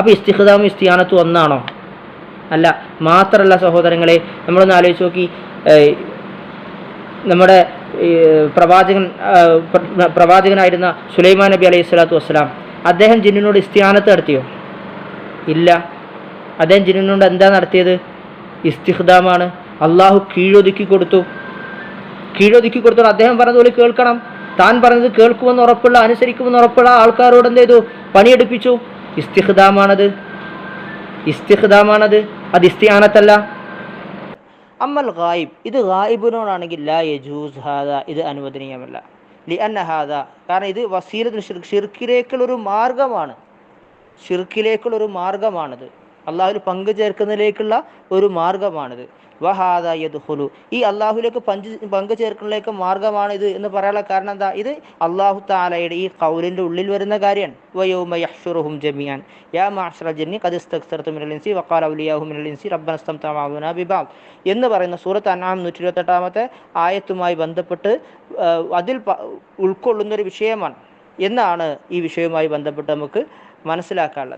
അപ്പോൾ ഇസ്തിഖ്ദാമും ഇസ്തിആനത്തും ഒന്നാണോ? അല്ല. മാത്രമല്ല സഹോദരങ്ങളെ, നമ്മളൊന്ന് ആലോചിച്ച് നോക്കി, നമ്മുടെ പ്രവാചകനായിരുന്ന സുലൈമാൻ നബി അലൈഹി സ്വലാത്തു വസ്സലാം, അദ്ദേഹം ജിന്നിനോട് ഇസ്തിആനത്ത് നടത്തിയോ? ഇല്ല. അദ്ദേഹം ജിന്നിനോട് എന്താ നടത്തിയത്? ഇസ്തിഖ്ദാമാണ്. അള്ളാഹു കീഴൊതുക്കി കൊടുത്തു. അദ്ദേഹം പറഞ്ഞതുപോലെ കേൾക്കണം. താൻ പറഞ്ഞത് കേൾക്കുമെന്ന് ഉറപ്പുള്ള, അനുസരിക്കുമെന്ന് ഉറപ്പുള്ള ആൾക്കാരോട് എന്ത് ചെയ്തു? പണിയെടുപ്പിച്ചു. ഇസ്തിഖ്ദാമാണത്, അത് ഇസ്തിആനത്തല്ല. അമ്മൽ ഗായിബ്, ഇത് ഗായിബിനോടാണെങ്കിൽ ലാ യജൂസ് ഹാദ, ഇത് അനുവദനീയമല്ല. ലിഅന്ന ഹാദ, കാരണം ഇത് വസീലത്തുൽ ഷിർക്ക്, ഷിർക്കിലേക്കുള്ളൊരു മാർഗമാണിത്. അള്ളാഹുവിൽ പങ്കു ചേർക്കുന്നതിലേക്കുള്ള ഒരു മാർഗമാണിത്. വഹാദ യദ്ഖുലു, ഈ അള്ളാഹുലേക്ക് പങ്കു ചേർക്കുന്നതിലേക്ക് മാർഗമാണിത് എന്ന് പറയാനുള്ള കാരണം എന്താ? ഇത് അള്ളാഹു തആലയുടെ ഈ ഖൗലിൻ്റെ ഉള്ളിൽ വരുന്ന കാര്യമാണ്. വയൗമ യഹ്ശുറുഹും ജമീഅൻ യാ മഅ്ശറൽ ജിന്നി ഖദ് ഇസ്തക്സർതും മിനൽ ഇൻസി വഖാല ഔലിയാഹു മിനൽ ഇൻസി റബ്ബന ഇസ്തംതഅ ബഅദുനാ ബിബഅദ് എന്ന് പറയുന്ന സൂറത്ത് അൻആം 128-ാമത്തെ ആയത്തുമായി ബന്ധപ്പെട്ട് അതിൽ ഉൾക്കൊള്ളുന്നൊരു വിഷയമാണ് എന്നാണ് ഈ വിഷയവുമായി ബന്ധപ്പെട്ട് നമുക്ക് മനസ്സിലാക്കാനുള്ളത്.